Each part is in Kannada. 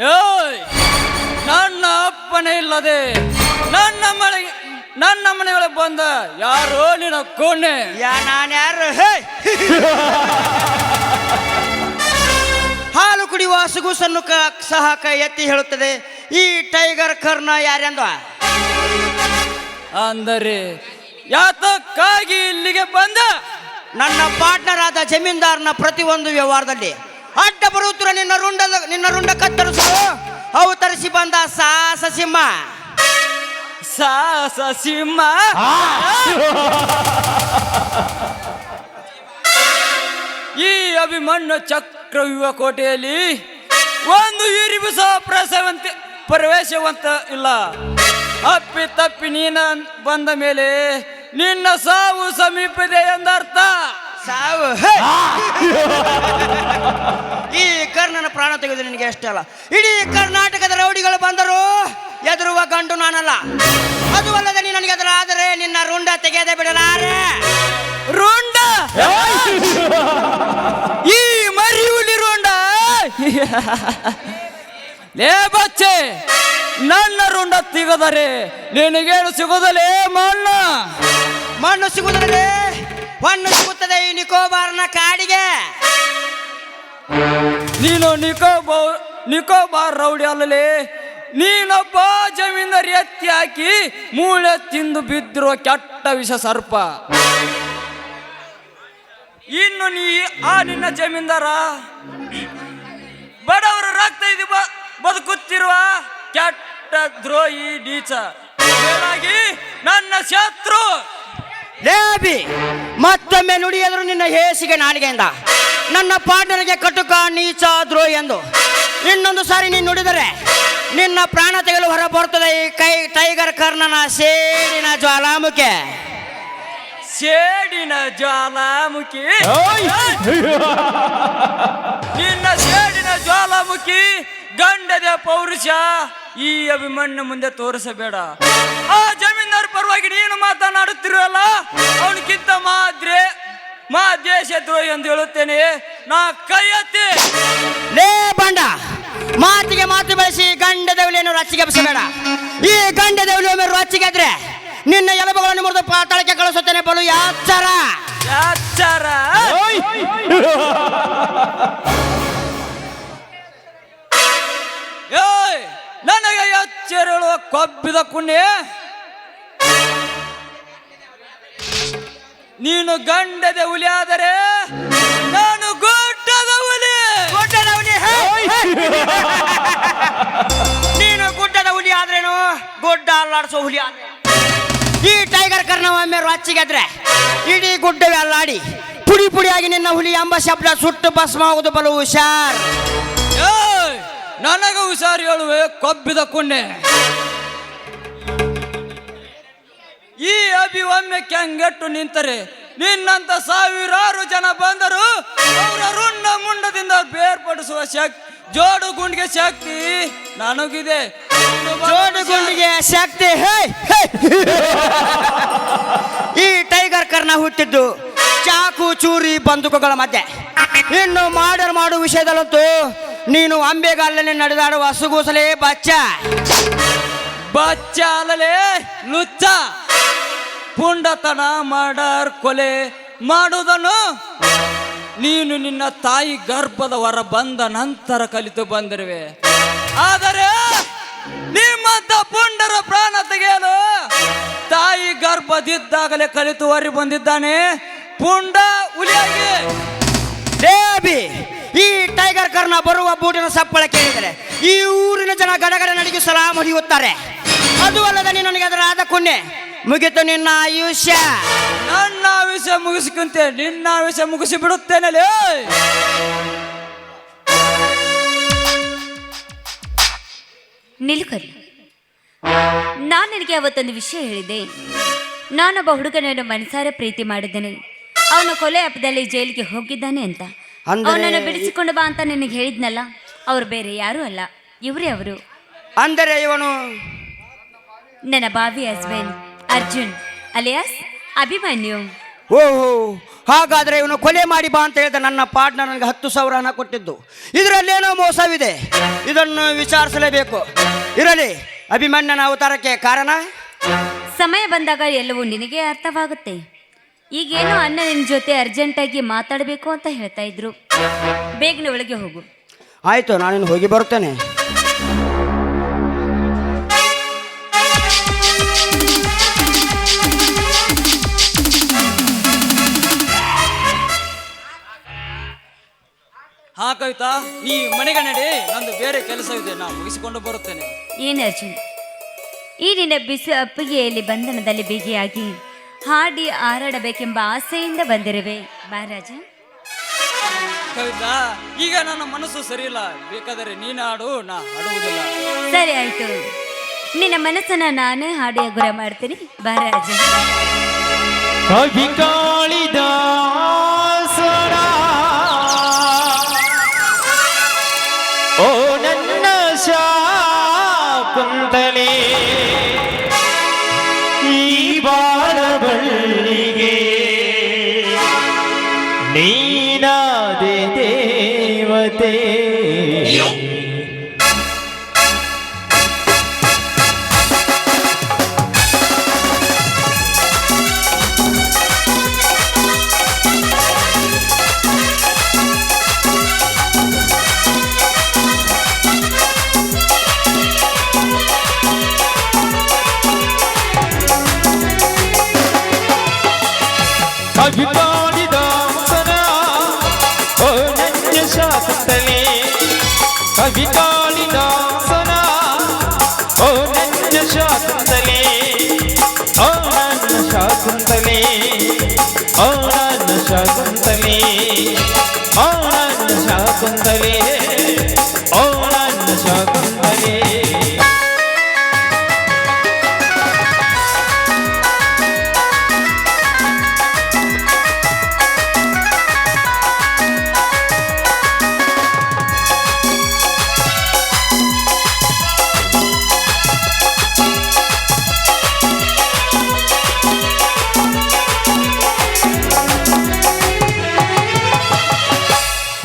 ಏಯ್ ನನ್ನ ಅಪ್ಪನೇ ಇಲ್ಲದೆ ನನ್ನ ಮನೆಗಳಿಗೆ ಬಂದ ಯಾರೋ ನಿನ್ನ ಕೋಣೆ ನಾನು ಯಾರು ಹಾಲು ಕುಡಿಯುವ ಹಸುಗೂಸನ್ನು ಸಹ ಕೈ ಎತ್ತಿ ಹೇಳುತ್ತದೆ. ಈ ಟೈಗರ್ ಕರ್ಣ ಯಾರೆಂದ ಅಂದರೆ ಯಾತಕ್ಕಾಗಿ ಇಲ್ಲಿಗೆ ಬಂದ? ನನ್ನ ಪಾರ್ಟ್ನರ್ ಆದ ಜಮೀನ್ದಾರನ ಪ್ರತಿಯೊಂದು ವ್ಯವಹಾರದಲ್ಲಿ ಅಡ್ಡ ಬರುತ್ತಿರುವ ನಿನ್ನ ರುಂಡ ಕತ್ತರಿಸಲು ಅವತರಿಸಿ ಬಂದ ಸಾಹಸ ಸಿಂಹ. ಸಾಹಸ ಸಿಂಹ ಈ ಅಭಿಮನ್ಯು ಚಕ್ರವ್ಯೂಹ ಕೋಟೆಯಲ್ಲಿ ಒಂದು ಇರಿಬು ಸಹ ಪ್ರವೇಶವಂತ ಇಲ್ಲ. ಅಪ್ಪಿ ತಪ್ಪಿ ನೀನ ಬಂದ ಮೇಲೆ ನಿನ್ನ ಸಾವು ಸಮೀಪದೆ ಎಂದರ್ಥ. ಸಾವು ಈ ಕರ್ಣನ ಪ್ರಾಣ ತೆಗೆದು ನಿನಗೆ ಅಷ್ಟೇ ಅಲ್ಲ, ಇಡೀ ಕರ್ನಾಟಕದ ರೌಡಿಗಳು ಬಂದರು ಎದುರುವ ಗಂಡು ನಾನಲ್ಲ. ಅದು ಅಲ್ಲದೆ ನೀ ನನಗೆ ಆದರೆ ನಿನ್ನ ರುಂಡ ತೆಗೆಯದೆ ಬಿಡಲಾರೆ. ರುಂಡ ಈ ಮರಿ ಹುಲಿ ರುಂಡ ಲೇ ಬಚ್ಚೆ, ನನ್ನ ರುಂಡ ತೆಗೆದರೆ ನಿನಗೇನು ಸಿಗೋದಲೇ? ಮಣ್ಣು ಸಿಗುತ್ತದೆ, ಮಣ್ಣು ಸಿಗುತ್ತದೆ ಈ ನಿಕೋಬಾರ್ನ ಕಾಡಿಗೆ. ನೀನು ನಿಕೋಬಾರ್ ರೌಡಿ ಅಲ್ಲಲೇ, ನೀನೊಬ್ಬ ಜಮೀನ್ದಾರಿ ಎತ್ತಿ ಹಾಕಿ ಮೂಳೆ ತಿಂದು ಬಿದ್ದಿರುವ ಕೆಟ್ಟ ವಿಷ ಸರ್ಪ. ಇನ್ನು ನೀ ನಿನ್ನ ಜಮೀನ್ದಾರ ಬಡವರ ರಕ್ತ ಇದು ಬದುಕುತ್ತಿರುವ ಕೆಟ್ಟ ದ್ರೋಹಿ ನೀಚ, ನನ್ನ ಶತ್ರು. ಲೇಬಿ ಮತ್ತೊಮ್ಮೆ ನುಡಿಯದ್ರು ನಿನ್ನ ಹೇಸಿಗೆ ನಾಲಿಗೆಯಿಂದ ನನ್ನ ಪಾರ್ಟ್ನರ್ಗೆ ಕಟುಕ ನೀಚ ದ್ರೋಹಿ ಎಂದು ಇನ್ನೊಂದು ಸಾರಿ ನೀನು ನುಡಿದರೆ ನಿನ್ನ ಪ್ರಾಣ ತೆಗೆಲು ಹೊರ ಬರುತ್ತದೆ ಈ ಟೈಗರ್ ಕರ್ಣನ ಸೇಡಿನ ಜ್ವಾಲಾಮುಖಿ. ಸೇಡಿನ ಜ್ವಾಲಾಮುಖಿ, ನಿನ್ನ ಸೇಡಿನ ಜ್ವಾಲಾಮುಖಿ ಗಂಡದ ಪೌರುಷ ಈ ಅಭಿಮನ್ಯು ಮುಂದೆ ತೋರಿಸಬೇಡ. ಆ ಜಮೀನ್ದಾರ ಪರವಾಗಿ ನೀನು ಮಾತನಾಡುತ್ತಿರಲ್ಲ, ಅವನಿಗಿಂತ ಮಾ ದೇಶ ದ್ರೋಹಿ ಎಂದು ಹೇಳುತ್ತೇನೆ. ನಾ ಕೈ ಎತ್ತಿ ಲೇ ಬಂಡ, ಮಾತಿಗೆ ಮಾತು ಬೆಳೆಸಿ ಗಂಡ ದೇವಲಿಯನ್ನು ರಚ್ಚಿಗೆ ಎಬ್ಬಿಸಬೇಡ. ಈ ಗಂಡ ದೇವಲಿ ಒಮ್ಮೆ ರಚ್ಚಿಗೆದ್ರೆ ನಿನ್ನ ಎಲಬುಗಳನ್ನು ಮುರಿದು ಪಾತಾಳಕ್ಕೆ ಕಳಿಸುತ್ತೇನೆ. ಬಲು ಯಾಚಾರ ನನಗೆ ಎಚ್ಚರಿಳುವ ಕೊಬ್ಬಿದ ಕುಣ್ಣೆ, ನೀನು ಗಂಡದ ಹುಲಿ ಆದರೆ ನಾನು ಗುಡ್ಡದ ಹುಲಿ. ನೀನು ಗುಡ್ಡದ ಹುಲಿ ಆದ್ರೇನು, ಗುಡ್ಡ ಅಲ್ಲಾಡಿಸೋ ಹುಲಿ ಆದ್ರೆ. ಈ ಟೈಗರ್ ಕರ್ಣ ಒಮ್ಮೆ ರಚ್ಚಿಗೆದ್ರೆ ಇಡೀ ಗುಡ್ಡವೇ ಅಲ್ಲಾಡಿ ಪುಡಿ ಪುಡಿಯಾಗಿ ನಿನ್ನ ಹುಲಿ ಎಂಬ ಶಬ್ದ ಸುಟ್ಟು ಭಸ್ಮ ಆಗುವುದು. ಬಲು ಹುಷಾರ್. ನನಗ ಹುಷಾರು ಹೇಳುವೆ ಕೊಬ್ಬಿದ ಕುಣ್ಣೆ. ಈ ಅಭಿ ಒಮ್ಮೆ ಕೆಂಗೆಟ್ಟು ನಿಂತರೆ ನಿನ್ನಂತ ಸಾವಿರಾರು ಜನ ಬಂದರು ಅವರ ರುಂಡ ಮುಂಡದಿಂದ ಬೇರ್ಪಡಿಸುವ ಶಕ್ತಿ, ಜೋಡು ಗುಂಡಿಗೆ ಶಕ್ತಿ ನನಗಿದೆ. ಜೋಡು ಗುಂಡಿಗೆ ಶಕ್ತಿ ಈ ಟೈಗರ್ ಕರ್ಣ ಹುಟ್ಟಿದ್ದು ಚಾಕು ಚೂರಿ ಬಂದೂಕುಗಳ ಮಧ್ಯೆ. ಇನ್ನು ಮಾಡರ್ ಮಾಡುವ ವಿಷಯದಲ್ಲಂತೂ ನೀನು ಅಂಬೆಗಾಲಲ್ಲಿ ನಡೆದಾಡುವ ಹಸುಗೂಸಲೇ ಬಚ್ಚ ಅಲ್ಲಲೇ ಲುಚ್ಚ. ಪುಂಡತನ ಮಾಡರ್ ಕೊಲೆ ಮಾಡುವುದನ್ನು ನೀನು ನಿನ್ನ ತಾಯಿ ಗರ್ಭದ ಹೊರ ಬಂದ ನಂತರ ಕಲಿತು ಬಂದಿರುವೆ. ಆದರೆ ನಿಮ್ಮಂತ ಪುಂಡರ ಪ್ರಾಣ ತೆಗೆಯಲು ತಾಯಿ ಗರ್ಭದಿದ್ದಾಗಲೇ ಕಲಿತು ಹೊರ ಬಂದಿದ್ದಾನೆ ಪುಂಡ ಹುಲಿಯಾಗಿ. ದೇವಿ ಈ ಟೈಗರ್ ಕರ್ಣ ಬರುವ ಬೂಟಿನ ಸಪ್ಪಳ ಕೇಳಿದರೆ ಈ ಊರಿನ ಜನ ಗಡಗಡ ನಡಿಗೆ ಸಲಾಮ್ ಹೊಡೆಯುತ್ತಾರೆ. ಅದು ಅಲ್ಲದೆ ನೀನು ನನಗೆ ಅದರ ಆದ ಕುಣ್ಣೆ ಮುಗಿತು ನಿನ್ನ ಆಯುಷ್ಯ. ನನ್ನ ಆಯುಷ್ಯ ಮುಗಿಸಿಕೊಂತೆ, ನಿನ್ನ ಆಯುಷ್ಯ ಮುಗಿಸಿ ಬಿಡುತ್ತೇನೆ. ನಿಲ್ಕರಿ, ನಾನು ನಿನಗೆ ಅವತ್ತೊಂದು ವಿಷಯ ಹೇಳಿದೆ. ನಾನೊಬ್ಬ ಹುಡುಗನನ್ನು ಮನಸಾರೆ ಪ್ರೀತಿ ಮಾಡಿದ್ದೇನೆ. ಅವನು ಕೊಲೆ ಹಬ್ಬದಲ್ಲಿ ಜೈಲಿಗೆ ಹೋಗಿದ್ದಾನೆ ಅಂತ. ಅವನನ್ನು ಬಿಡಿಸಿಕೊಂಡು ಬಾ ಅಂತ ನಿನಗೆ ಹೇಳಿದ್ನಲ್ಲ, ಅವ್ರು ಬೇರೆ ಯಾರೂ ಅಲ್ಲ, ಇವರೇ ಅವರು. ಅಂದರೆ ಇವನು ನನ್ನ ಬಾವಿ ಹಸ್ಬೆಂಡ್ ಅರ್ಜುನ್ ಅಲಿಯಾಸ್ ಅಭಿಮನ್ಯು. ಓಹೋ, ಹಾಗಾದರೆ ಇವನು ಕೊಲೆ ಮಾಡಿ ಬಾ ಅಂತ ಹೇಳಿದ ನನ್ನ ಪಾರ್ಟ್ನರ್ ನನಗೆ 10,000 ಹಣ ಕೊಟ್ಟಿದ್ದು. ಇದರಲ್ಲೇನೋ ಮೋಸವಿದೆ, ಇದನ್ನು ವಿಚಾರಿಸಲೇಬೇಕು. ಇರಲಿ, ಅಭಿಮನ್ಯನ ಅವತಾರಕ್ಕೆ ಕಾರಣ ಸಮಯ ಬಂದಾಗ ಎಲ್ಲವೂ ನಿನಗೆ ಅರ್ಥವಾಗುತ್ತೆ. ಈಗೇನೋ ಅಣ್ಣ ನಿನ್ನ ಜೊತೆ ಅರ್ಜೆಂಟಾಗಿ ಮಾತಾಡಬೇಕು ಅಂತ ಹೇಳ್ತಾ ಇದ್ರು. ಬೇಗನೆ ಒಳಗೆ ಹೋಗು. ಆಯಿತು, ನಾನಿನ್ನು ಹೋಗಿ ಬರುತ್ತೇನೆ. ಹಾ ಕವಿತಾ, ನೀ ಮನೆಗೆ ನಡಿ, ನಂದು ಬೇರೆ ಕೆಲಸವಿದೆ, ನಾ ಮುಗಿಸಿಕೊಂಡು ಬರುತ್ತೇನೆ. ಏನು ಅರ್ಜುನ್, ಈ ನಿನ್ನ ಬಿಸಿ ಅಪ್ಪಿಗೆಯಲ್ಲಿ ಬಂಧನದಲ್ಲಿ ಬಿಗಿಯಾಗಿ ಹಾಡಿ ಹಾರಾಡಬೇಕೆಂಬ ಆಸೆಯಿಂದ ಬಂದಿರುವೆ. ಬಾ ರಾಜ. ಕವಿತಾ, ಈಗ ನನ್ನ ಮನಸ್ಸು ಸರಿಯಿಲ್ಲ, ಬೇಕಾದರೆ ನೀನು ಹಾಡು, ನಾ ಹಾಡುವುದಿಲ್ಲ. ಸರಿ ಆಯ್ತು, ನಿನ್ನ ಮನಸ್ಸನ್ನ ನಾನೇ ಹಾಡಿ ಗುರ ಮಾಡ್ತೀನಿ. ಬಾ ರಾಜ. ಕವಿ ಕಾಳಿದಾಸರ ಓ ನನ್ನ ಶಾಕುಂತಲೆ, ಈ ಬಾಳಬಳ್ಳಿಗೆ ನೀನಾದೆ ದೇವತೆ. ಕವಿ ಕಾಳಿದಾಸನ ಓ ನನ್ನ ಶಾಕುಂತಲೆ, ಕವಿ ಕಾಳಿದಾಸನ ಓ ನನ್ನ ಶಾಕುಂತಲೆ, ಓ ನನ್ನ ಶಾಕುಂತಲೆ, ಓ ನನ್ನ ಶಾಕುಂತಲೆ, ಓ ನನ್ನ ಶಾಕುಂತಲೆ, ಓ ನನ್ನ ಶಾಕುಂತಲೆ.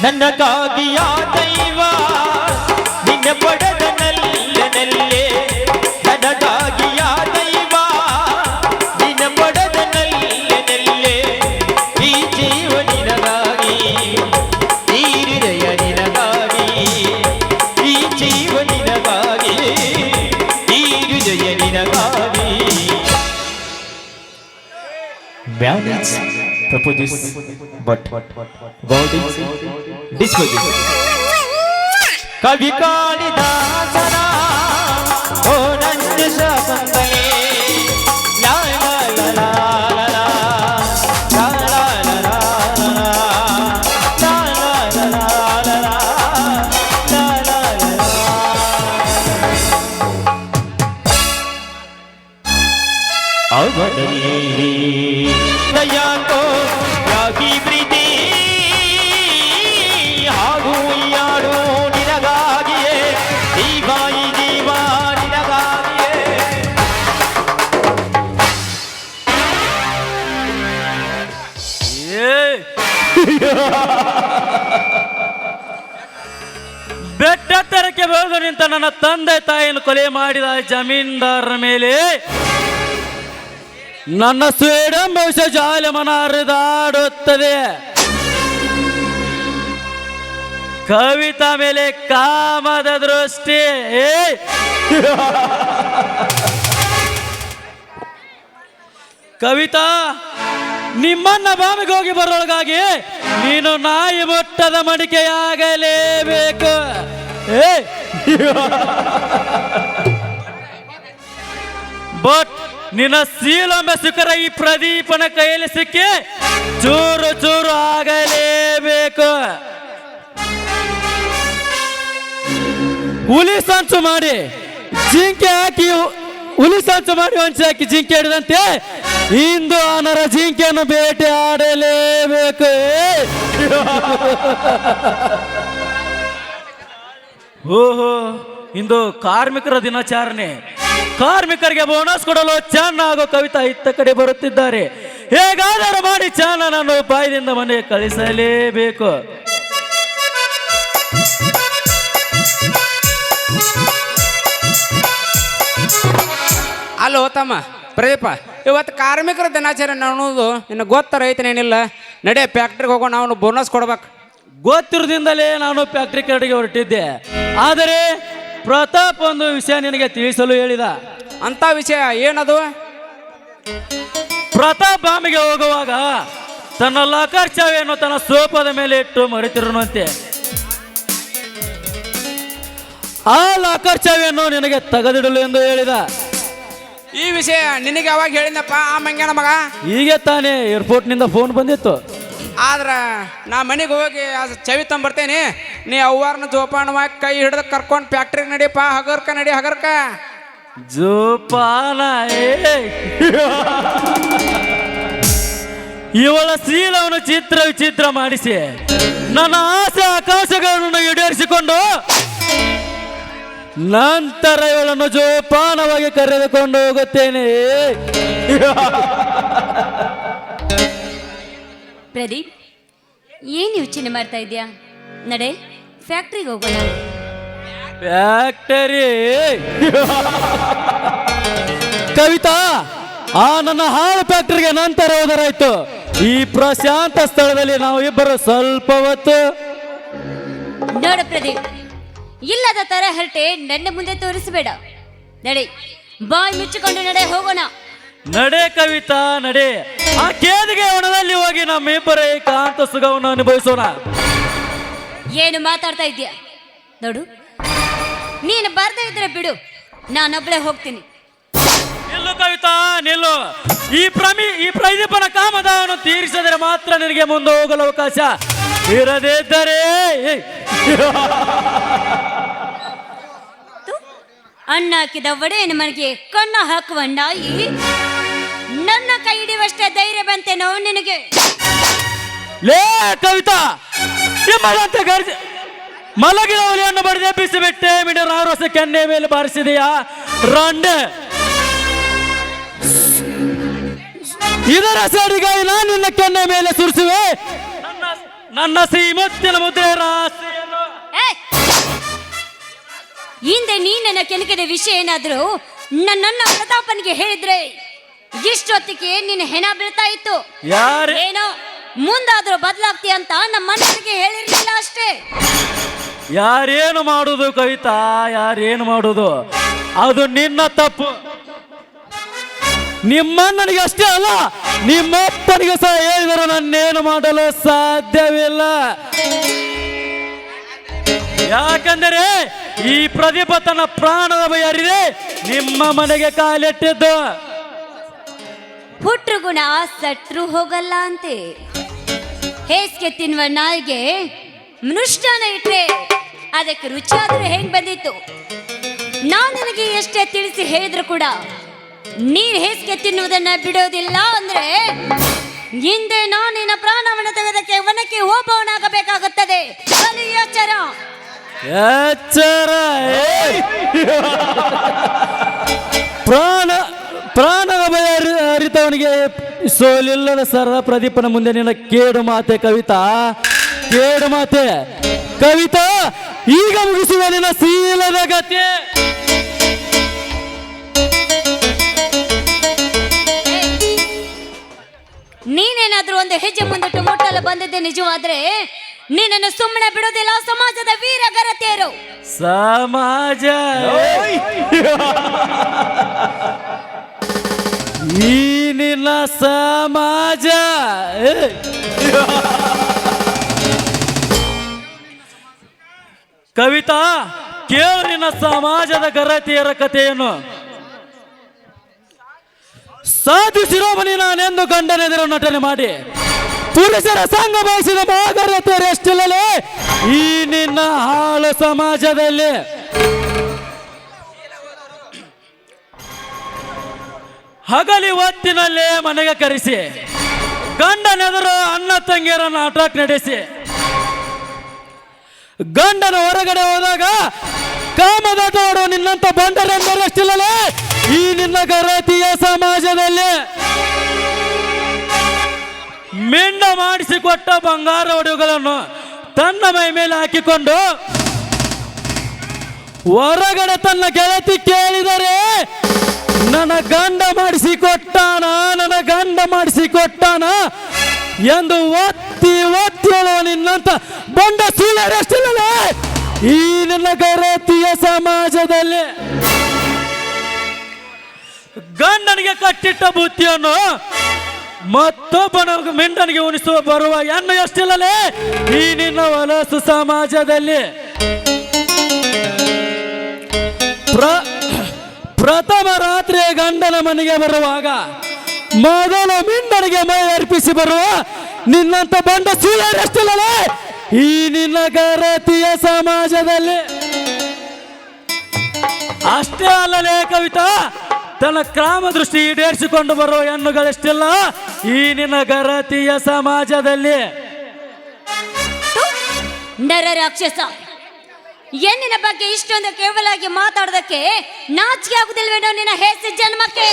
ನನಗಾಗಿಯ ದೈವ ನಿನ್ನ ಪಡೆದ ನಲ್ಲೇ, ನನಗಾಗಿಯ ದೈವ ನಿನ್ನ ಪಡೆದ ನಲ್ಲೇ, ಈ ಜೀವ ನಿನಗಾಗಿ, ಈ ಹೃದಯ ನಿನಗಾಗಿ, ಈ ಜೀವ ನಿನಗಾಗಿ, ಈ ಹೃದಯ ನಿನಗಾಗಿ. Man is proposes, but God is disposed. ಕವಿ ಕಾಳಿದಾಸನ ಓ ನನ್ನ ಶಾಕುಂತಲೆ, ಲಾ ಲಾ ಲಾ ಲಾ ಲಾ ಲಾ ಲಾ ಲಾ ಲಾ ಲಾ ಲಾ ಲಾ ಲಾ ಲಾ. ಅವನಲ್ಲಿ ಯಾಕೋ ಯಾಗಿ ಪ್ರೀತಿ ಹಾಗೂ ಯಾಡು ನಿನಗಾಗಿಯೇ, ಜೀವ ಈ ಜೀವ ನಿನಗಾಗಿಯೇ. ಬೆಟ್ಟೆತ್ತರಕ್ಕೆ ಬೆಳೆದು ನಿಂತ ನನ್ನ ತಂದೆ ತಾಯಿಯನ್ನು ಕೊಲೆ ಮಾಡಿದ ಜಮೀನ್ದಾರರ ಮೇಲೆ ನನ್ನ ಸ್ವೇಡಂಬ ಜಾಲಮನ ಹರಿದಾಡುತ್ತದೆ. ಕವಿತಾ ಮೇಲೆ ಕಾಮದ ದೃಷ್ಟಿ. ಕವಿತಾ, ನಿಮ್ಮನ್ನ ಬಾವಿಗೆ ಹೋಗಿ ಬರೋಳಗಾಗಿ ನೀನು ನಾಯಿ ಮೊಟ್ಟದ ಮಡಿಕೆಯಾಗಲೇಬೇಕು. ಬಟ್ ನಿನ್ನ ಶೀಲಂಬ ಸುಕರ ಈ ಪ್ರದೀಪನ ಕೈಯಲ್ಲಿ ಸಿಕ್ಕಿ ಚೂರು ಚೂರು ಆಗಲೇಬೇಕು. ಹುಲಿ ಸಂಚು ಮಾಡಿ ಜಿಂಕೆ ಹಾಕಿ, ಹುಲಿ ಸಂಚು ಮಾಡಿ ಹೊಂಚಿ ಹಾಕಿ ಜಿಂಕೆ ಹಿಡಿದಂತೆ ಇಂದು ಆನರ ಜಿಂಕೆಯನ್ನು ಬೇಟೆ ಆಡಲೇಬೇಕು. ಓಹೋ, ಇಂದು ಕಾರ್ಮಿಕರ ದಿನಾಚರಣೆ. ಕಾರ್ಮಿಕರಿಗೆ ಬೋನಸ್ ಕೊಡಲು ಚೆನ್ನಾಗೋ ಕವಿತಾ ಇತ್ತ ಕಡೆ ಬರುತ್ತಿದ್ದಾರೆ. ಹೇಗಾದರೂ ಮಾಡಿ ಚಾನನನ್ನು ಬಾಯಿದಿಂದ ಮನೆಗೆ ಕಳಿಸಲೇಬೇಕು. ಅಲ್ಲೋ ತಮ್ಮ ಪ್ರದೀಪ, ಇವತ್ತು ಕಾರ್ಮಿಕರ ದಿನಾಚರಣೆ ಅನ್ನೋದು ನಿನ್ನ ಗೊತ್ತರ ಐತನೇನಿಲ್ಲ. ನಡೆ ಫ್ಯಾಕ್ಟ್ರಿಗೆ ಹೋಗೋಣ, ಅವನು ಬೋನಸ್ ಕೊಡ್ಬೇಕು. ಗೊತ್ತಿರೋದ್ರಿಂದಲೇ ನಾನು ಫ್ಯಾಕ್ಟ್ರಿ ಕಡೆಗೆ ಹೊರಟಿದ್ದೆ. ಆದರೆ ಪ್ರತಾಪ್ ಒಂದು ವಿಷಯ ನಿನಗೆ ತಿಳಿಸಲು ಹೇಳಿದ. ಅಂತ ವಿಷಯ ಏನದು? ಪ್ರತಾಪ್ ಬಾಂಬಿಗೆ ಹೋಗುವಾಗ ತನ್ನ ಲಾಕರ್ ಚಾವಿಯನ್ನು ತನ್ನ ಸೋಫಾದ ಮೇಲೆ ಇಟ್ಟು ಮರೆತಿರುವಂತೆ. ಆ ಲಾಕರ್ ಚಾವಿಯನ್ನು ನಿನಗೆ ತೆಗೆದಿಡಲು ಎಂದು ಹೇಳಿದ. ಈ ವಿಷಯ ನಿನಗೆ ಯಾವಾಗ ಹೇಳಿದಪ್ಪ ಆ ಮಂಗ್ಯನ ಮಗ? ಹೀಗೆ ತಾನೇ ಏರ್ಪೋರ್ಟ್ನಿಂದ ಫೋನ್ ಬಂದಿತ್ತು. ಆದ್ರೆ ನಾ ಮನೆಗೆ ಹೋಗಿ ಚವಿ ತಂಬರ್ತೇನೆ. ನೀ ಅವ್ವಾರನ ಜೋಪಾನವಾಗಿ ಕೈ ಹಿಡಿದು ಕರ್ಕೊಂಡು ಫ್ಯಾಕ್ಟ್ರಿಗೆ ನಡಿಯಪ್ಪ. ಹಗರ್ಕ ನಡಿ, ಹಗರ್ಕ. ಜೋಪಾನ ಇವಳ ಶೀಲವನ್ನು ಚಿತ್ರ ವಿಚಿತ್ರ ಮಾಡಿಸಿ ನನ್ನ ಆಸೆ ಆಕಾಶಗಳನ್ನು ಈಡೇರಿಸಿಕೊಂಡು ನಂತರ ಇವಳನ್ನು ಜೋಪಾನವಾಗಿ ಕರೆದುಕೊಂಡು ಹೋಗುತ್ತೇನೆ. ಪ್ರದೀಪ್, ಏನು ಯೋಚನೆ ಮಾಡ್ತಾ ಇದೆಯಾ? ನಡೆ ಫ್ಯಾಕ್ಟ್ರಿಗೆ ಹೋಗೋಣ. ಫ್ಯಾಕ್ಟರಿ ಕವಿತಾ, ಆ ನನ್ನ ಹಾಳು ಫ್ಯಾಕ್ಟರಿಗೆ ನಂತರ ಹೋದರಾಯ್ತು. ಈ ಪ್ರಶಾಂತ ಸ್ಥಳದಲ್ಲಿ ನಾವು ಇಬ್ಬರು ಸ್ವಲ್ಪ ಹೊತ್ತು. ನೋಡು ಪ್ರದೀಪ್, ಇಲ್ಲದ ತರ ಹರಟೆ ನನ್ನ ಮುಂದೆ ತೋರಿಸಬೇಡ. ನಡೆ, ಬಾಯ್ ಮುಚ್ಚಿಕೊಂಡು ನಡೆ, ಹೋಗೋಣ. ನಡೆ ಕವಿತಾ, ನಡೆ. ಆ ಕೇದಿಗೆ ಒಣದಲ್ಲಿ ಹೋಗಿ ನಮ್ಮಿಬ್ಬರ ಏಕಾಂತ ಸುಖವನ್ನು ಅನುಭವಿಸೋಣ. ಏನು ಮಾತಾಡ್ತಾ ಇದ್ದೀಯ? ನೋಡು, ನೀನು ಬರ್ದೇ ಇದ್ರೆ ಬಿಡು, ನಾನೊಬ್ಳೆ ಹೋಗ್ತೀನಿ. ನಿಲ್ಲು ಕವಿತಾ, ನಿಲ್ಲು. ಈ ಪ್ರದೀಪನ ಕಾಮದವನ್ನು ತೀರಿಸಿದರೆ ಮಾತ್ರ ನಿನಗೆ ಮುಂದೆ ಹೋಗಲು ಅವಕಾಶ. ಇರದೇ ಇದ್ದರೆ ಅಣ್ಣ ಹಾಕಿದ ಒಡೆಯನ್ನು ಮನೆಗೆ ಕಣ್ಣ ಹಾಕುವ ನಾಯಿ. ನನ್ನ ಕೈ ಹಿಡಿಯುವಷ್ಟೇ ಧೈರ್ಯ ಬಂತೇನೋ ನಿನಗೆ? ಲೇ ಕವಿತಾ, ನಿಮ್ಮದಂತೆ ಗರ್ಜ ಮಲಗಿದ ಒಲೆಯನ್ನು ಬಡಿದೆಬ್ಬಿಸಿ ಬಿಟ್ಟೆ ಮಿಡರ್ 6 ವರ್ಷ ಕೆನ್ನೆ ಮೇಲೆ ಬಾರಿಸಿದೆಯಾ ರಂಡೆ? ಇದರ ಸಡಿಗಾಗಿ ನಾನು ನಿನ್ನ ಕೆನ್ನೆ ಮೇಲೆ ಸುರಿಸುವೆ ನನ್ನ ಶ್ರೀಮುತ್ತಿನ ಮುದ್ರೆ ರಾಶಿಯನ್ನು. ಹಿಂದೆ ನೀ ನನ್ನ ಕೆಣಕಿದ ವಿಷಯ ಏನಾದ್ರು ನನ್ನ ಪ್ರತಾಪನಿಗೆ ಹೇಳಿದ್ರೆ ಇಷ್ಟೊತ್ತಿಗೆ ನಿನ್ನ ಹೆಣ ಬೀಳ್ತಾ ಇತ್ತು. ಏನೋ ಮುಂದಾದ್ರೂ ಬದಲಾಗ್ತಿ ಅಂತ ನಮ್ಮ ಮನೆಯವರಿಗೆ ಹೇಳಿರ್ಲಿಲ್ಲ ಅಷ್ಟೇ. ಯಾರೇನು ಮಾಡುದು ಕವಿತಾ, ಯಾರೇನು ಮಾಡುದು? ಅದು ನಿನ್ನ ತಪ್ಪು. ನಿಮ್ಮಣ್ಣನಿಗೆ ಅಷ್ಟೇ ಅಲ್ಲ, ನಿಮ್ಮಪ್ಪನಿಗೆ ಸಹ ಹೇಳಿದರೂ ನನ್ನೇನು ಮಾಡಲು ಸಾಧ್ಯವಿಲ್ಲ. ಯಾಕಂದರೆ ಈ ಪ್ರದೀಪ ತನ್ನ ಪ್ರಾಣದ ಭಯ ಅರಿದೆ ನಿಮ್ಮ ಮನೆಗೆ ಕಾಲಿಟ್ಟಿದ್ದು. ಹುಟ್ರು ಗುಣ ಸಟ್ರು ಹೋಗಲ್ಲ ಅಂತೆ. ಹೇಸ್ಗೆ ತಿನ್ನುವ ನಾಯಿಗೆ ಮನುಷ್ಯನ ಇಟ್ರೆ ಅದಕ್ಕೆ ರುಚಿ ಆದ್ರೂ ಹೆಂಗ್ ಬಂದಿತ್ತು? ನಾನು ನನಗೆ ಎಷ್ಟೇ ತಿಳಿಸಿ ಹೇಳಿದ್ರು ಕೂಡ ನೀನ್ ಹೇಸ್ಗೆ ತಿನ್ನುವುದನ್ನ ಬಿಡೋದಿಲ್ಲ ಅಂದ್ರೆ ಹಿಂದೆ ನಾನು ನಿನ್ನ ಪ್ರಾಣವನ್ನು ತೆಗೆದಕ್ಕೆ ವನಕ್ಕೆ ಹೋಗುವವನಾಗಬೇಕಾಗುತ್ತದೆ. ಎಚ್ಚರ ಎಚ್ಚರ. ಪ್ರಾಣದ ಭಯ ಅರಿತವನಿಗೆ ಸೋಲಿಲ್ಲದ ಸರ ಪ್ರದೀಪನ ಮುಂದೆ ನಿನ್ನ ಕೇಡು ಮಾತೆ ಕವಿತಾ, ಕೇಡು ಮಾತೆ ಕವಿತಾ. ಈಗ ಮುಗಿಸುವ ನಿನ್ನ ಶೀಲದ ಗತಿ. ನೀನೇನಾದ್ರೂ ಒಂದು ಹೆಜ್ಜೆ ಮುಂದಿಟ್ಟು ಮುಟ್ಟಲು ಬಂದಿದ್ದೆ ನಿಜವಾದ್ರೆ ನಿನ್ನನ್ನು ಸುಮ್ಮನೆ ಬಿಡೋದಿಲ್ಲ ಸಮಾಜದ ವೀರಗರತಿಯರು. ಸಮಾಜ ಈ ನಿನ್ನ ಸಮಾಜ. ಕವಿತಾ, ಕೇಳು ನಿನ್ನ ಸಮಾಜದ ಗರತಿಯರ ಕಥೆಯನ್ನು. ಸಾಧಿಸಿರೋಬನಿ ನಾನೆಂದು ಗಂಡನೆದುರು ನಟನೆ ಮಾಡಿ ಪುರುಷರ ಸಂಘ ಬಯಸಿದ ಮಾಗರತೆಯರು ಎಷ್ಟಿಲ್ಲಲೇ ಈ ನಿನ್ನ ಹಾಳು ಸಮಾಜದಲ್ಲಿ. ಹಗಲಿ ಹೊತ್ತಿನಲ್ಲೇ ಮನೆಗೆ ಕರೆಸಿ ಗಂಡನೆದುರು ಅಣ್ಣ ತಂಗಿಯರ ನಾಟಕ ನಡೆಸಿ ಗಂಡನ ಹೊರಗಡೆ ಹೋದಾಗ ಕಾಮದಾಟವಾಡೋ ನಿನ್ನಂತ ಬಂಡರೆಂದರಷ್ಟಿಲ್ಲಲೇ ಈ ನಿನ್ನ ಗರತಿಯ ಸಮಾಜದಲ್ಲಿ. ಮಿಂಡ ಮಾಡಿಸಿಕೊಟ್ಟ ಬಂಗಾರ ಒಡವೆಗಳನ್ನು ತನ್ನ ಮೈ ಮೇಲೆ ಹಾಕಿಕೊಂಡು ಹೊರಗಡೆ ತನ್ನ ಗೆಳತಿ ಕೇಳಿದರೆ ನನ್ನ ಗಂಡ ಮಾಡಿಸಿಕೊಟ್ಟಾನ ಎಂದು ಒತ್ತಿ ಹೇಳುವ ನಿನ್ನಂತ ಬಂಡ ಸುಳ್ಳರಷ್ಟಿಲ್ಲಲೇ ಈ ನನ್ನ ಗೆಳತಿಯ ಸಮಾಜದಲ್ಲಿ. ಗಂಡನಿಗೆ ಕಟ್ಟಿಟ್ಟ ಬುತ್ತಿಯನ್ನು ಮತ್ತೊಬ್ಬನ ಮಿಂಡನಿಗೆ ಉಣಿಸುವ ಬರುವ ಹೆಣ್ಣು ಎಷ್ಟಿಲ್ಲಲೇ ಈ ನಿನ್ನ ಹೊಲಸು ಸಮಾಜದಲ್ಲಿ. ಪ್ರಥಮ ರಾತ್ರಿ ಗಂಡನ ಮನೆಗೆ ಬರುವಾಗ ಮೊದಲು ಮಿಂಡನಿಗೆ ಮೈ ಅರ್ಪಿಸಿ ಬರುವ ನಿನ್ನಂತ ಬಂಡ ಸುಳ್ಳರಷ್ಟಿಲ್ಲಲೇ ಈ ನಿನ್ನ ಗೆಳತಿಯ ಸಮಾಜದಲ್ಲಿ. ಅಷ್ಟೇ ಅಲ್ಲಲೇ ಕವಿತಾ, ತನ್ನ ಕಾಮ ದೃಷ್ಟಿ ಈಡೇರಿಸಿಕೊಂಡು ಬರುವ ಹೆಣ್ಣುಗಳೆಷ್ಟಿಲ್ಲ ಈ ನಿನ್ನ ಗೆಳತಿಯ ಸಮಾಜದಲ್ಲಿ. ನರ ರಾಕ್ಷಸ, ಹೆಣ್ಣಿನ ಬಗ್ಗೆ ಇಷ್ಟೊಂದು ಕೇವಲಾಗಿ ಮಾತಾಡೋದಕ್ಕೆ ನಾಚಿಕೆ ಆಗುದಿಲ್ವೇನೋ ನಿನ್ನ ಹೇಸಿ ಜನ್ಮಕ್ಕೆ?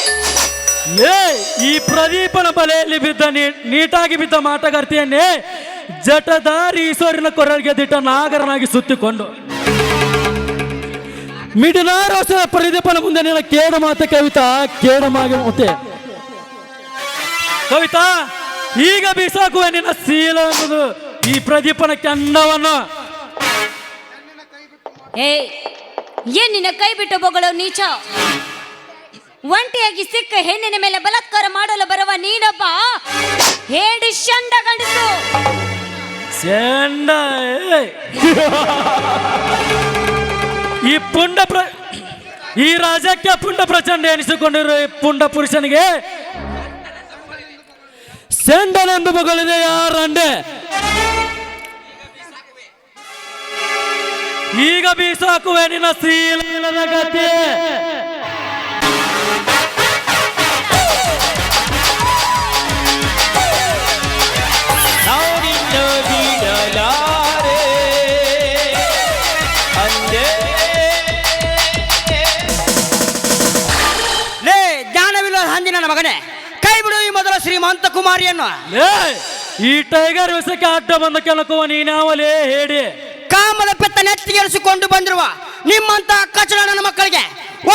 ಈ ಪ್ರದೀಪನ ಬಲೆಯಲ್ಲಿ ಬಿದ್ದ ನೀಟಾಗಿ ಬಿದ್ದ ಮಾಟಗಾರ್ತಿಯನ್ನೇ ಜಟದಾರಿ ಈಶ್ವರಿನ ಕೊರಳಿಗೆ ದಿಟ್ಟ ನಾಗರನಾಗಿ ಸುತ್ತಿಕೊಂಡು ಮಿಡಿನಾರೋಸ ಪ್ರದೀಪನ ಮುಂದೆ ನಿನ್ನ ಕೇಡು ಮಾತೆ ಕವಿತಾ, ಕೇಡು ಮಾತೆ ಕವಿತಾ. ಈಗ ಬಿಸಾಕುವ ನಿನ್ನ ಶೀಲ ಅನ್ನೋದು ಈ ಪ್ರದೀಪನ ಕೆಂಡವನ್ನು. ಏನ್ ನಿನ್ನ ಕೈ ಬಿಟ್ಟು ಬೊಗಳು ನೀಚ? ಒಂಟಿಯಾಗಿ ಸಿಕ್ಕ ಹೆಣ್ಣಿನ ಮೇಲೆ ಬಲಾತ್ಕಾರ ಮಾಡಲು ಬರುವ ನೀನೊಬ್ಬ ಹೇಡಿ ಶಂಡ ಗಂಡಸು. ಈ ರಾಜಕ್ಕೆ ಪುಂಡ ಪ್ರಚಂಡ ಎನಿಸಿಕೊಂಡಿರುವ ಪುಂಡ ಪುರುಷನಿಗೆ ಸೆಂಡನೆಂದು ಬಗಳಿದೆ ಯಾರಂಡೆ. ಈಗ ಬೀಸಾಕುವೆ ನಿನ್ನ ಶೀಲದ ಗತಿ. ಜ್ಞಾನವಿಲ್ಲ ಹಂದಿ ನನ್ನ ಮಗನೇ, ಕೈ ಬಿಡು ಈ ಮೊದಲ ಶ್ರೀಮಂತ ಕುಮಾರಿಯನ್ನು. ಈ ಟೈಗರ್ ವಿಷಕ್ಕೆ ಅಡ್ಡ ಬಂದ ಕೆಲಕುವ ನೀನಾವಲೇ ಹೇಳಿ. ಕಾಮದ ಪೆತ್ತ ನೆತ್ತಿಗೆರಿಸಿಕೊಂಡು ಬಂದಿರುವ ನಿಮ್ಮಂತ ಕಚಡ ನನ್ನ ಮಕ್ಕಳಿಗೆ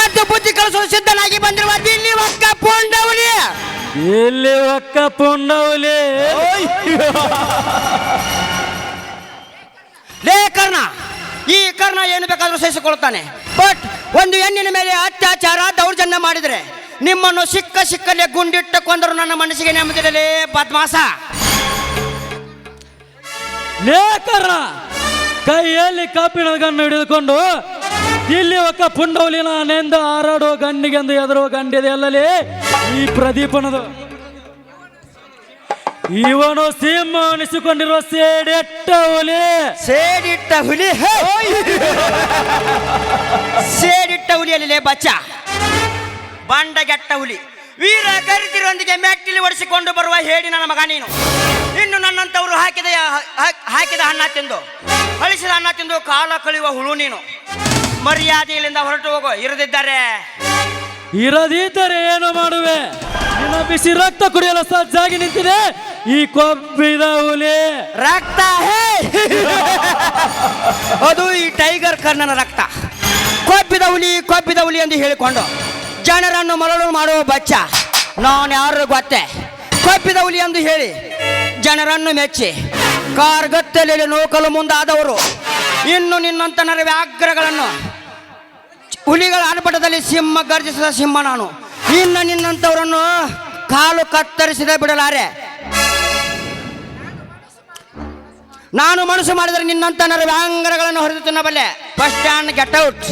ಒಂದು ಬುದ್ಧಿ ಕಲಿಸಲು ಸಿದ್ಧನಾಗಿ ಬಂದಿರುವ ದಿಲ್ಲಿ ಒಕ್ಕ ಪುಂಡವಲಿ. ಇಲ್ಲಿ ಒಕ್ಕ ಪುಂಡವಲಿ. ಲೇ ಕರ್ಣ, ಈ ಕರ್ಣ ಏನು ಬೇಕಾದ್ರೂ ಸಹಿಸಿಕೊಳ್ಳುತ್ತಾನೆ. ಬಟ್ ಒಂದು ಹೆಣ್ಣಿನ ಮೇಲೆ ಅತ್ಯಾಚಾರ ದೌರ್ಜನ್ಯ ಮಾಡಿದರೆ ನಿಮ್ಮನ್ನು ಸಿಕ್ಕಲ್ಲೇ ಗುಂಡಿಟ್ಟು ಕೊಂದರು ನನ್ನ ಮನಸ್ಸಿಗೆ ನೆಮ್ಮದಿರಲೇ ಬದ್ಮಾಸ. ಲೇ ಕರ್ಣ, ಕೈಯಲ್ಲಿ ಕಬ್ಬಿಣ ಗಣ್ಣು ಹಿಡಿದುಕೊಂಡು ಇಲ್ಲಿ ಒಕ್ಕ ಪುಂಡವಲಿನ ನೆಂದು ಹಾರಾಡುವ ಗಂಡಿಗೆಂದು ಎದುರುವ ಗಂಡಿದೆ ಅಲ್ಲಲೇ ಈ ಪ್ರದೀಪನದು. ಇವನು ಸಿಂಹ ಅನಿಸಿಕೊಂಡಿರುವ ಸೇಡಿಟ್ಟ ಹುಲಿ. ಸೇಡಿಟ್ಟ ಹುಲಿ, ಸೇಡಿಟ್ಟ ಹುಲಿಯಲ್ಲಿ ಬಚ್ಚ ಬಂಡಗೆಟ್ಟ ಹುಲಿ. ವೀರ ಗರಿತಿರೊಂದಿಗೆ ಮೆಟ್ಟಿಲಿ ಒಡಿಸಿಕೊಂಡು ಬರುವ ಹೇಳಿ ನನ್ನ ಮಗ ನೀನು. ಇನ್ನು ನನ್ನಂತವರು ಹಾಕಿದ ಅನ್ನ ತಿಂದು ಅಳಿಸಿದ ಅನ್ನ ತಿಂದು ಕಾಲ ಕಳೆಯುವ ಹುಳು ನೀನು. ಮರ್ಯಾದೆಯಿಂದ ಹೊರಟು ಹೋಗೋ. ಇರದಿದ್ದರೆ ಏನು ಮಾಡುವೆ? ನಿನ್ನ ಬಿಸಿ ರಕ್ತ ಕುಡಿಯಲು ಸಜ್ಜಾಗಿ ನಿಂತಿದೆ ಈ ಕೊಬ್ಬಿದ ಹುಲಿ. ರಕ್ತ ಅದು ಈ ಟೈಗರ್ ಕರ್ಣನ ರಕ್ತ. ಕೊಬ್ಬಿದ ಹುಲಿ ಎಂದು ಹೇಳಿಕೊಂಡು ಜನರನ್ನು ಮರಳು ಮಾಡುವ ಬಚ್ಚ ನಾನು ಯಾರು ಗೊತ್ತೇ? ಕೊಬ್ಬಿದ ಹುಲಿ ಎಂದು ಹೇಳಿ ಜನರನ್ನು ಮೆಚ್ಚಿ ಕಾರ್ಗತ್ತಲೆಯಲ್ಲಿ ನೂಕಲು ಮುಂದಾದವರು. ಇನ್ನು ನಿನ್ನಂತ ನರವ್ಯಾಘ್ರಗಳನ್ನು ಹುಲಿಗಳ ಆರ್ಭಟದಲ್ಲಿ ಸಿಂಹ ಗರ್ಜಿಸಿದ ಸಿಂಹ ನಾನು. ಇನ್ನು ನಿನ್ನಂಥವರನ್ನು ಕಾಲು ಕತ್ತರಿಸಿದ ಬಿಡಲಾರೆ. ನಾನು ಮನಸ್ಸು ಮಾಡಿದರೆ ನಿನ್ನಂತ ನರವ್ಯಾಂಗರಗಳನ್ನು ಹೊರದು ತಿನ್ನಬಲ್ಲೆ. First stand get out.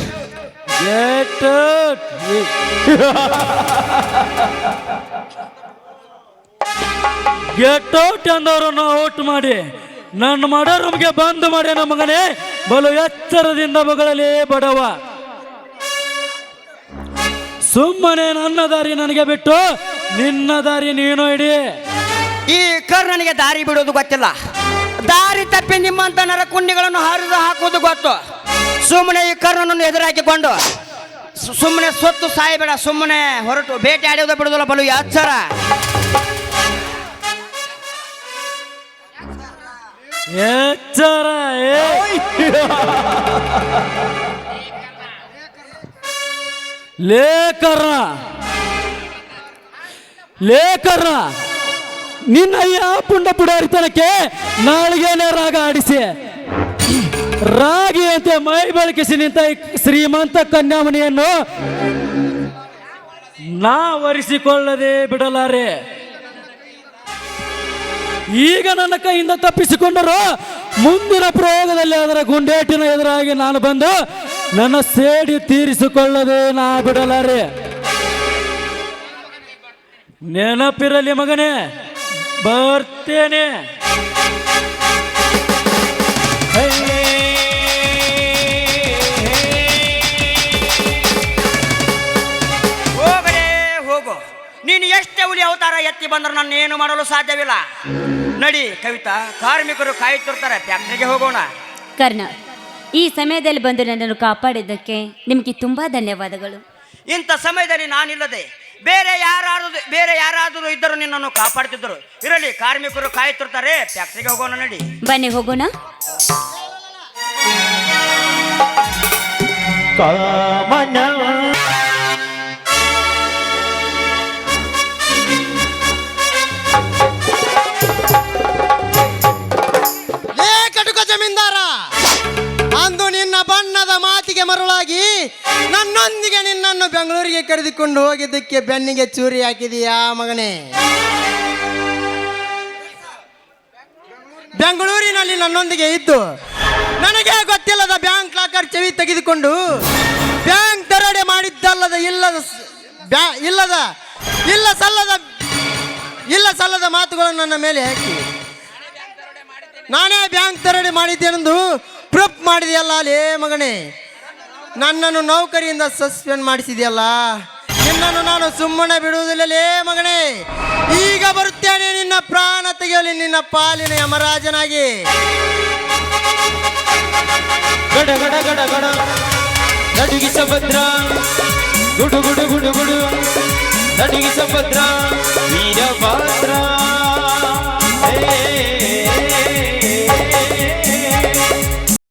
Get out ಎಂದವರನ್ನು ಔಟ್ ಮಾಡಿ ನನ್ನ ಮಾಡೋ ರೂಮ್ಗೆ ಬಂದ್ ಮಾಡಿ ನಮ್ಮ ಮಗನೇ ಬಲು ಎಚ್ಚರದಿಂದ ಬಗಳಲೇ ಬಡವ. ಸುಮ್ಮನೆ ನನ್ನ ದಾರಿ ನನಗೆ ಬಿಟ್ಟು ನಿನ್ನ ದಾರಿ ನೀನು ಇಡಿ. ಈ ಕರ್ಣನಿಗೆ ದಾರಿ ಬಿಡೋದು ಗೊತ್ತಿಲ್ಲ. ದಾರಿ ತಪ್ಪಿ ನಿಮ್ಮಂತ ನರಕುಂಡಿಗಳನ್ನು ಹರಿದು ಹಾಕುವುದು ಗೊತ್ತು. ಸುಮ್ಮನೆ ಈ ಕರ್ಣನನ್ನು ಎದುರಾಕಿಕೊಂಡು ಸುಮ್ಮನೆ ಸೊತ್ತು ಸಾಯಬೇಡ. ಸುಮ್ಮನೆ ಹೊರಟು ಬೇಟೆ ಆಡೋದು ಬಿಡುವುದಿಲ್ಲ. ಬಲು ಎಚ್ಚರ. ಎಚ್ಚರ ಲೇಕರ್ನ ನಿನ್ನ ಅಯ್ಯ ಪುಂಡ ಪುಡಾರಿತನಕ್ಕೆ ನಾಳಿಗೆನೆ ರಾಗ ಆಡಿಸಿ ರಾಗಿಯಂತೆ ಮೈ ಬೆಳಕಿಸಿ ನಿಂತ ಈ ಶ್ರೀಮಂತ ಕನ್ಯಾಮಣಿಯನ್ನು ನಾ ವರಿಸಿಕೊಳ್ಳದೆ ಬಿಡಲಾರೆ. ಈಗ ನನ್ನ ಕೈಯಿಂದ ತಪ್ಪಿಸಿಕೊಂಡರು ಮುಂದಿನ ಪ್ರಯೋಗದಲ್ಲಿ ಅದರ ಗುಂಡೇಟಿನ ಎದುರಾಗಿ ನಾನು ಬಂದು ನನ್ನ ಸೇಡಿ ತೀರಿಸಿಕೊಳ್ಳದೆ ನಾ ಬಿಡಲಾರೆ. ನೆನಪಿರಲಿ ಮಗನೇ, ಬರ್ತೇನೆ. ಹೋಗಲೇ ಹೋಗು, ನೀನು ಎಷ್ಟೇ ಹುಲಿ ಅವತಾರ ಎತ್ತಿ ಬಂದ್ರೆ ನನ್ನ ಏನು ಮಾಡಲು ಸಾಧ್ಯವಿಲ್ಲ. ನಡಿ ಕವಿತಾ, ಕಾರ್ಮಿಕರು ಕಾಯುತ್ತಿರ್ತಾರೆ, ಫ್ಯಾಕ್ಟ್ರಿಗೆ ಹೋಗೋಣ. ಕರ್ಣ, ಈ ಸಮಯದಲ್ಲಿ ಬಂದು ನನ್ನನ್ನು ಕಾಪಾಡಿದ್ದಕ್ಕೆ ನಿಮಗೆ ತುಂಬಾ ಧನ್ಯವಾದಗಳು. ಇಂಥ ಸಮಯದಲ್ಲಿ ನಾನಿಲ್ಲದೆ ಬೇರೆ ಯಾರಾದರೂ ಇದ್ದರೂ ನಿನ್ನನ್ನು ಕಾಪಾಡ್ತಿದ್ದರು. ಇರಲಿ, ಕಾರ್ಮಿಕರು ಕಾಯುತ್ತಿರ್ತಾರೆ, ಫ್ಯಾಕ್ಟ್ರಿಗೆ ಹೋಗೋಣ. ನಡಿ ಬನ್ನಿ ಹೋಗೋಣ. ಕಾಮನ ಕಟುಕ ಜಮೀನ್ದಾರ, ಅಂದು ನಿನ್ನ ಬಣ್ಣದ ಮಾತಿಗೆ ಮರುಳಾಗಿ ನನ್ನೊಂದಿಗೆ ನಿನ್ನನ್ನು ಬೆಂಗಳೂರಿಗೆ ಕರೆದುಕೊಂಡು ಹೋಗಿದ್ದಕ್ಕೆ ಬೆನ್ನಿಗೆ ಚೂರಿ ಹಾಕಿದೀಯಾ ಮಗನೇ? ಬೆಂಗಳೂರಿನಲ್ಲಿ ನನ್ನೊಂದಿಗೆ ಇದ್ದು ನನಗೆ ಗೊತ್ತಿಲ್ಲದ ಬ್ಯಾಂಕ್ ಲಾಕರ್ ಚೆವಿ ತೆಗೆದುಕೊಂಡು ಬ್ಯಾಂಕ್ ದರೋಡೆ ಮಾಡಿದ್ದಲ್ಲದ ಇಲ್ಲ ಸಲ್ಲದ ಮಾತುಗಳನ್ನು ನನ್ನ ಮೇಲೆ ಹಾಕಿ ನಾನೇ ಬ್ಯಾಂಕ್ ದರೋಡೆ ಮಾಡಿದ್ದೇನೆಂದು ಪ್ರೂಫ್ ಮಾಡಿದೆಯಲ್ಲ ಲೇ ಮಗನೇ. ನನ್ನನ್ನು ನೌಕರಿಯಿಂದ ಸಸ್ಪೆಂಡ್ ಮಾಡಿಸಿದೆಯಲ್ಲ, ನಿನ್ನನ್ನು ನಾನು ಸುಮ್ಮನೆ ಬಿಡುವುದಿಲ್ಲ ಲೇ ಮಗನೇ. ಈಗ ಬರುತ್ತೇನೆ ನಿನ್ನ ಪ್ರಾಣ ತೆಗೆಯಲಿ, ನಿನ್ನ ಪಾಲಿನ ಯಮರಾಜನಾಗಿ. ಗಡ ಗಡ ಗಡ ಗಡ ನಡುಗಿ ಸುಭದ್ರ, ಗುಡು ಗುಡು ಗುಡು ಗುಡು ನಡುಗಿ ಸುಭದ್ರ ವೀರಭದ್ರ.